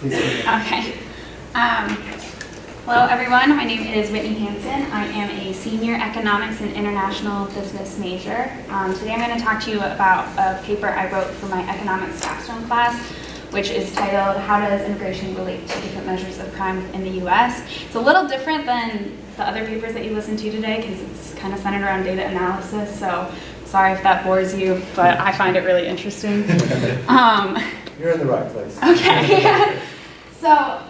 Please. Okay. Hello, everyone. My name is Whitney Hanson. I am a senior economics and international business major. Today I'm going to talk to you about a paper I wrote for my economics capstone class, which is titled, How Does Immigration Relate to Different Measures of Crime in the U.S.? It's a little different than the other papers that you listened to today because it's kind of centered around data analysis, so sorry if that bores you, but I find it really interesting. You're in the right place. Okay. So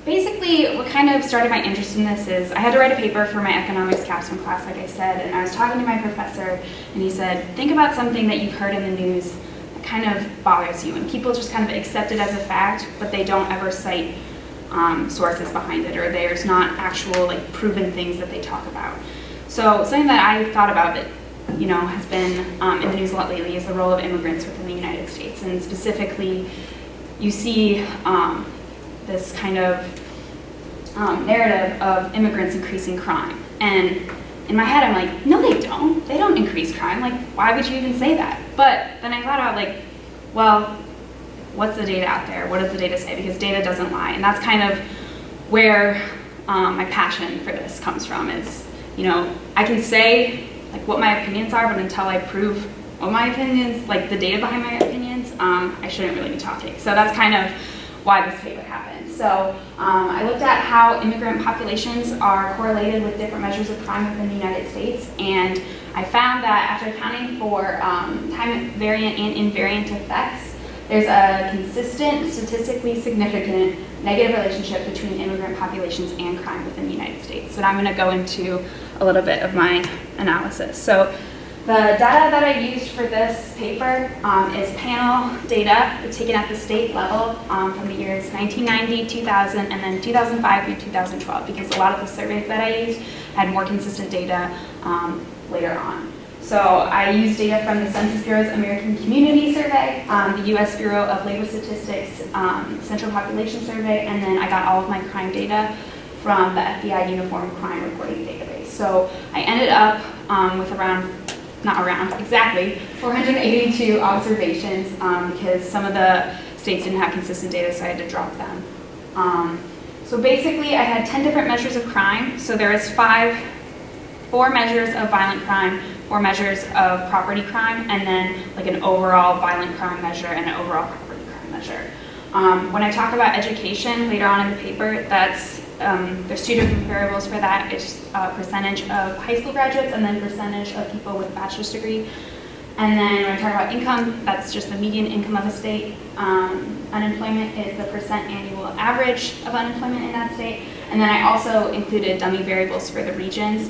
basically what kind of started my interest in this is I had to write a paper for my economics capstone class, like I said, and I was talking to my professor and he said, think about something that you've heard in the news that kind of bothers you and people just kind of accept it as a fact, but they don't ever cite sources behind it, or there's not actual like proven things that they talk about. So something that I thought about that has been in the news a lot lately is the role of immigrants within the United States, and specifically you see this kind of narrative of immigrants increasing crime. And in my head, I'm like, no, they don't. They don't increase crime. Like, why would you even say that? But then I thought about, like, well, what's the data out there? What does the data say? Because data doesn't lie. And that's kind of where my passion for this comes from is, I can say, like, what my opinions are, but until I prove what my opinions, like the data behind my opinions, I shouldn't really be talking. So that's kind of why this paper happened. So I looked at how immigrant populations are correlated with different measures of crime within the United States, and I found that after accounting for time variant and invariant effects, there's a consistent, statistically significant negative relationship between immigrant populations and crime within the United States. And I'm going to go into a little bit of my analysis. So the data that I used for this paper is panel data. It's taken at the state level from the years 1990, 2000, and then 2005 through 2012, because a lot of the surveys that I used had more consistent data later on. So I used data from the Census Bureau's American Community Survey, the U.S. Bureau of Labor Statistics Central Population Survey, and then I got all of my crime data from the FBI Uniform Crime Reporting Database. So I ended up with exactly 482 observations because some of the states didn't have consistent data, so I had to drop them. So basically I had 10 different measures of crime. So there is 4 measures of violent crime, 4 measures of property crime, and then like an overall violent crime measure and an overall property crime measure. When I talk about education later on in the paper, there's 2 different variables for that. It's percentage of high school graduates and then percentage of people with a bachelor's degree. And then when I talk about income, that's just the median income of a state. Unemployment is the percent annual average of unemployment in that state. And then I also included dummy variables for the regions,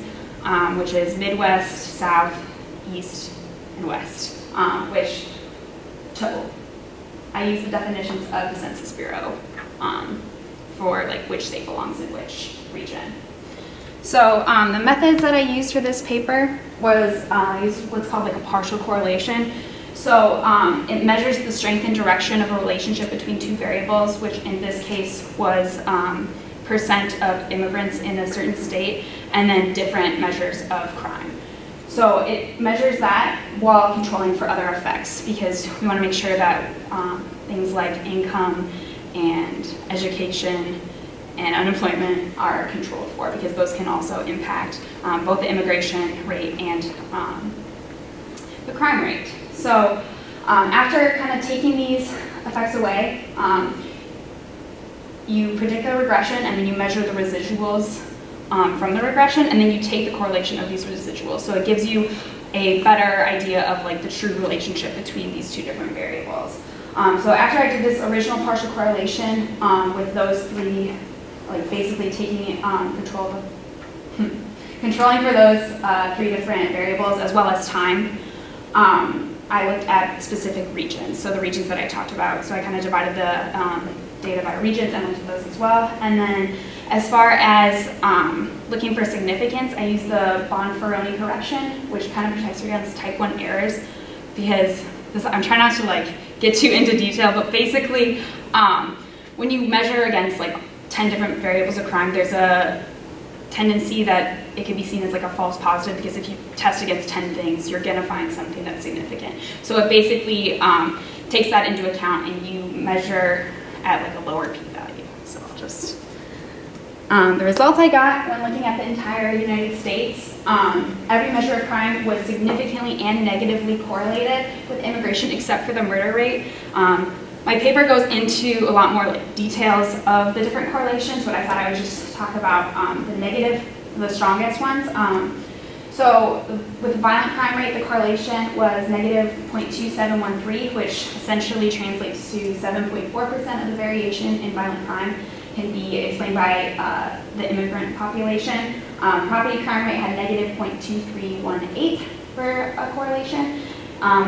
which is Midwest, South, East, and West, which I use the definitions of the Census Bureau for like which state belongs in which region. So the methods that I used for this paper was I used what's called like a partial correlation. So it measures the strength and direction of a relationship between 2 variables, which in this case was percent of immigrants in a certain state, and then different measures of crime. So it measures that while controlling for other effects, because we want to make sure that things like income and education and unemployment are controlled for, because those can also impact both the immigration rate and the crime rate. So after kind of taking these effects away, you predict a regression and then you measure the residuals from the regression, and then you take the correlation of these residuals. So it gives you a better idea of like the true relationship between these 2 different variables. So after I did this original partial correlation with those 3, like basically taking controlling for those 3 different variables as well as time, I looked at specific regions, so the regions that I talked about. So I kind of divided the data by regions and looked at those as well. And then as far as looking for significance, I used the Bonferroni correction, which kind of protects against type 1 errors, because I'm trying not to like get too into detail, but basically when you measure against like 10 different variables of crime, there's a tendency that it could be seen as like a false positive, because if you test against 10 things, you're going to find something that's significant. So it basically takes that into account, and you measure at like a lower p-value. So I'll just, the results I got when looking at the entire United States, every measure of crime was significantly and negatively correlated with immigration except for the murder rate. My paper goes into a lot more like details of the different correlations, but I thought I would just talk about the negative, the strongest ones. So with the violent crime rate, the correlation was negative 0.2713, which essentially translates to 7.4% of the variation in violent crime can be explained by the immigrant population. Property crime rate had negative 0.2318 for a correlation,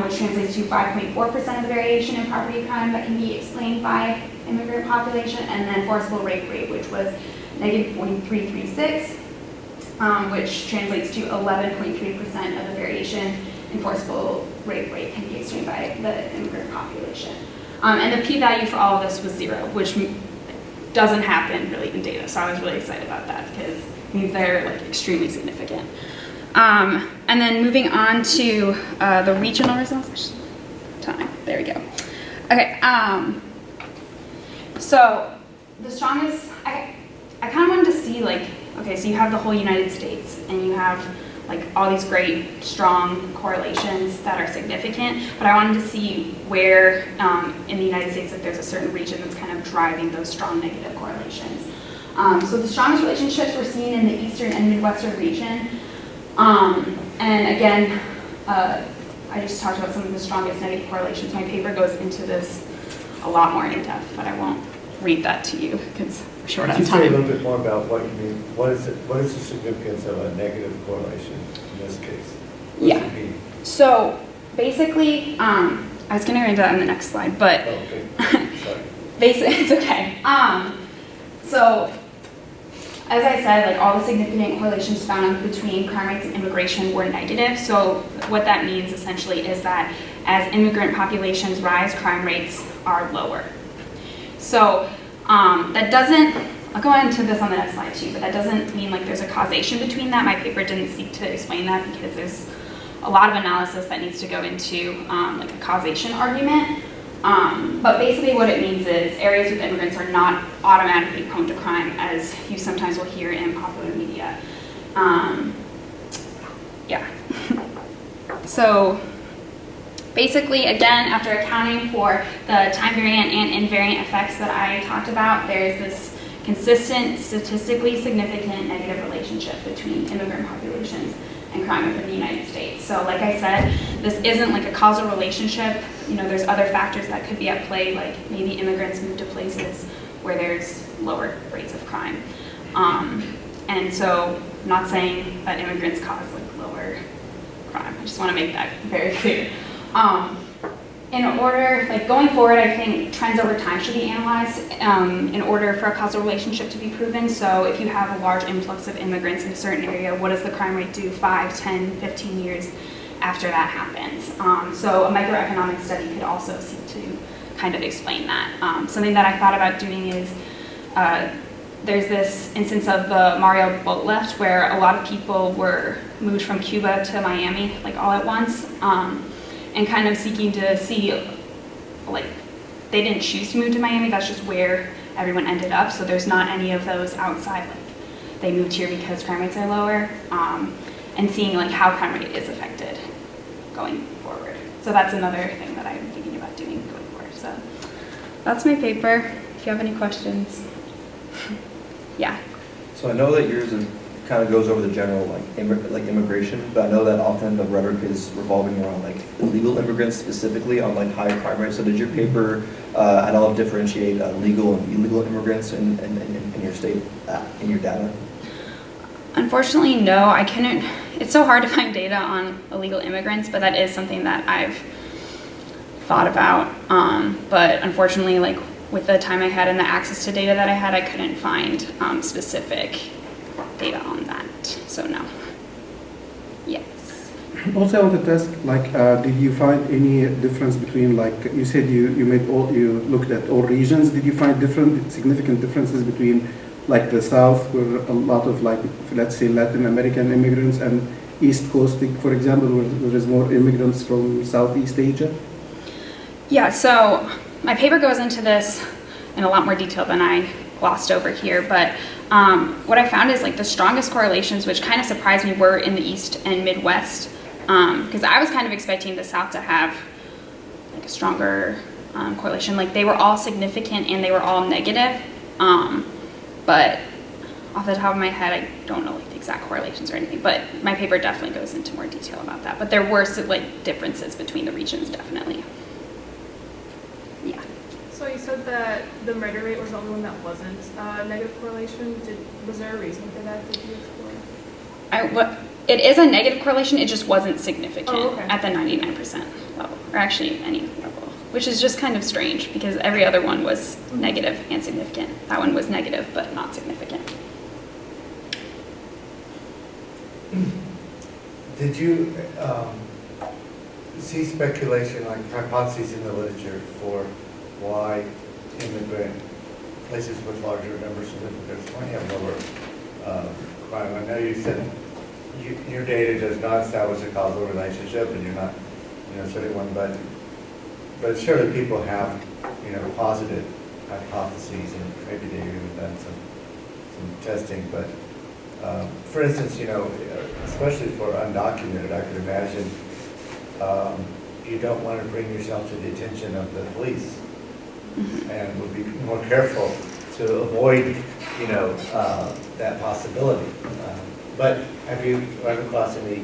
which translates to 5.4% of the variation in property crime that can be explained by immigrant population, and then forcible rape rate, which was negative 0.336. Which translates to 11.3% of the variation in forcible rape rate can be explained by the immigrant population. And the p-value for all of this was 0, which doesn't happen really in data. So I was really excited about that because it means they're like extremely significant. And then moving on to the regional results. Time. There we go. Okay. So the strongest, I kind of wanted to see like, okay, so you have the whole United States, and you have like all these great, strong correlations that are significant, but I wanted to see where in the United States if there's a certain region that's kind of driving those strong negative correlations. So the strongest relationships were seen in the eastern and midwestern region. And again, I just talked about some of the strongest negative correlations. My paper goes into this a lot more in depth, but I won't read that to you because we're short on Could you say a time. little bit more about what you mean? What is the significance of a negative correlation in this case? What does it mean? So basically, I was going to read that on the next slide, but Oh, okay. Sorry. basically, it's okay. So as I said, like all the significant correlations found between crime rates and immigration were negative. So what that means essentially is that as immigrant populations rise, crime rates are lower. So that doesn't, I'll go into this on the next slide too, but that doesn't mean like there's a causation between that. My paper didn't seek to explain that because there's a lot of analysis that needs to go into like a causation argument. But basically what it means is areas with immigrants are not automatically prone to crime, as you sometimes will hear in popular media. Yeah. So basically, again, after accounting for the time variant and invariant effects that I talked about, there's this consistent, statistically significant negative relationship between immigrant populations and crime within the United States. So like I said, this isn't like a causal relationship. You know, there's other factors that could be at play, like maybe immigrants move to places where there's lower rates of crime. And so I'm not saying that immigrants cause like lower crime. I just want to make that very clear. In order, like going forward, I think trends over time should be analyzed in order for a causal relationship to be proven. So if you have a large influx of immigrants in a certain area, what does the crime rate do 5, 10, 15 years after that happens? So a microeconomic study could also seek to kind of explain that. Something that I thought about doing is there's this instance of the Mario boat lift where a lot of people were moved from Cuba to Miami like all at once. And kind of seeking to see, like, they didn't choose to move to Miami, that's just where everyone ended up. So there's not any of those outside, like, they moved here because crime rates are lower, and seeing, like, how crime rate is affected going forward. So that's another thing that I'm thinking about doing going forward. So that's my paper, if you have any questions. Yeah. So I know that yours kind of goes over the general like immigration, but I know that often the rhetoric is revolving around like illegal immigrants specifically on like high crime rates. So did your paper at all differentiate legal and illegal immigrants in your state, in your data? Unfortunately, no, I couldn't. It's so hard to find data on illegal immigrants, but that is something that I've thought about. But unfortunately, like with the time I had and the access to data that I had, I couldn't find specific data on that, so no. Yes. Also, I wanted to ask, like, did you find any difference between, like, you said you you looked at all regions. Did you find significant differences between, like, the South, where a lot of, like, let's say, Latin American immigrants, and East Coast, for example, where there is more immigrants from Southeast Asia? Yeah, so my paper goes into this in a lot more detail than I glossed over here. But what I found is like the strongest correlations, which kind of surprised me, were in the East and Midwest, because I was kind of expecting the South to have like a stronger correlation. Like they were all significant and they were all negative, but off the top of my head, I don't know like the exact correlations or anything, but my paper definitely goes into more detail about that. But there were like differences between the regions, definitely. Yeah. So you said that the murder rate was the only one that wasn't negative correlation. Was there a reason for that? Did you explore? It is a negative correlation, it just wasn't significant okay. at the 99% level, or actually any level, which is just kind of strange because every other one was negative and significant. That one was negative but not significant. Did you see speculation, like hypotheses in the literature for why places with larger numbers of immigrants might have lower crime? I know you said your data does not establish a causal relationship, and you're not, studying one, but surely people have, positive hypotheses, and maybe they've even done some testing. But for instance, especially for undocumented, I could imagine you don't want to bring yourself to the attention of the police, and would be more careful to avoid, that possibility. But have you run across any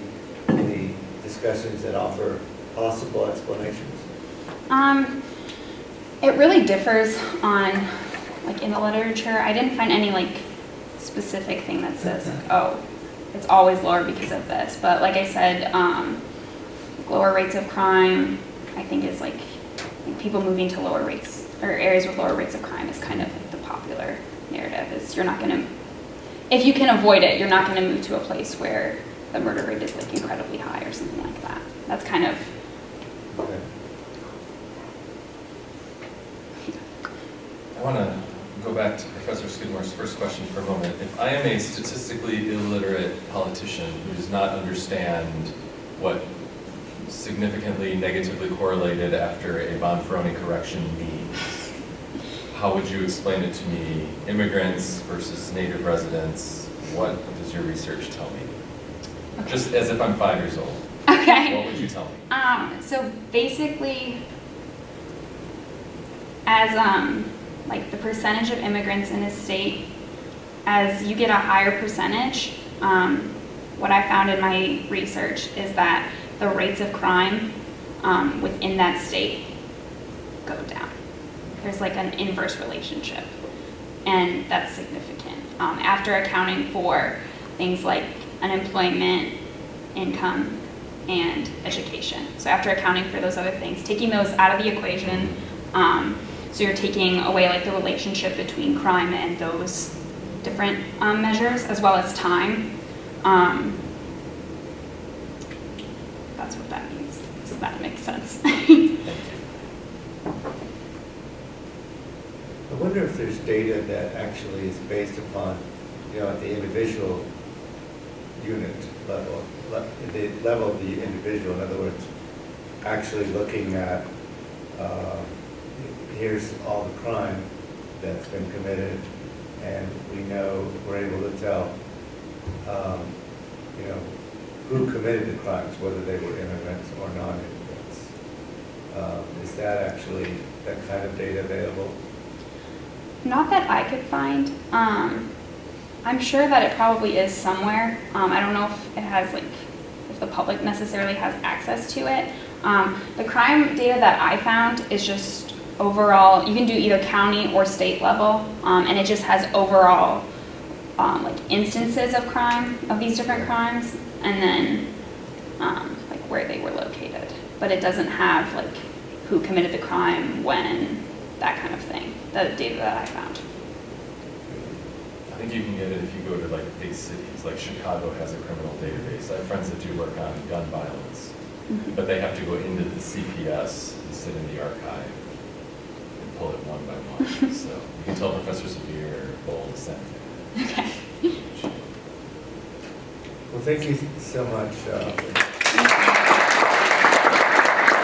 discussions that offer possible explanations? It really differs on, like in the literature, I didn't find any like specific thing that says, like, oh, it's always lower because of this. But like I said, lower rates of crime, I think is like people moving to lower rates or areas with lower rates of crime is kind of like the popular narrative. Is you're not going to, if you can avoid it, you're not going to move to a place where the murder rate is like incredibly high or something like that. That's kind of. Okay. I want to go back to Professor Skidmore's first question for a moment. If I am a statistically illiterate politician who does not understand what significantly negatively correlated after a Bonferroni correction means, how would you explain it to me? Immigrants versus native residents, what does your research tell me? Okay. Just as if I'm 5 years old. Okay. What would you tell me? So basically, as like the percentage of immigrants in a state, as you get a higher percentage, what I found in my research is that the rates of crime within that state go down. There's like an inverse relationship, and that's significant. After accounting for things like unemployment, income, and education. So after accounting for those other things, taking those out of the equation, so you're taking away like the relationship between crime and those different measures, as well as time. That's what that means. So that makes sense. Thank you. I wonder if there's data that actually is based upon, at the individual unit level, the level of the individual. In other words, actually looking at, here's all the crime that's been committed, and we're able to tell, who committed the crimes, whether they were immigrants or non-immigrants. Is that kind of data available? Not that I could find. I'm sure that it probably is somewhere. I don't know if it has if the public necessarily has access to it. The crime data that I found is just overall. You can do either county or state level, and it just has overall instances of crime, of these different crimes, and then where they were located. But it doesn't have who committed the crime, when, that kind of thing. The data that I found. I think you can get it if you go to big cities, like Chicago has a criminal database. I have friends that do work on gun violence, but they have to go into the CPS and sit in the archive and pull it one by one. So you can tell Professor Severe, Bull, the same thing. Okay. Well, thank you so much.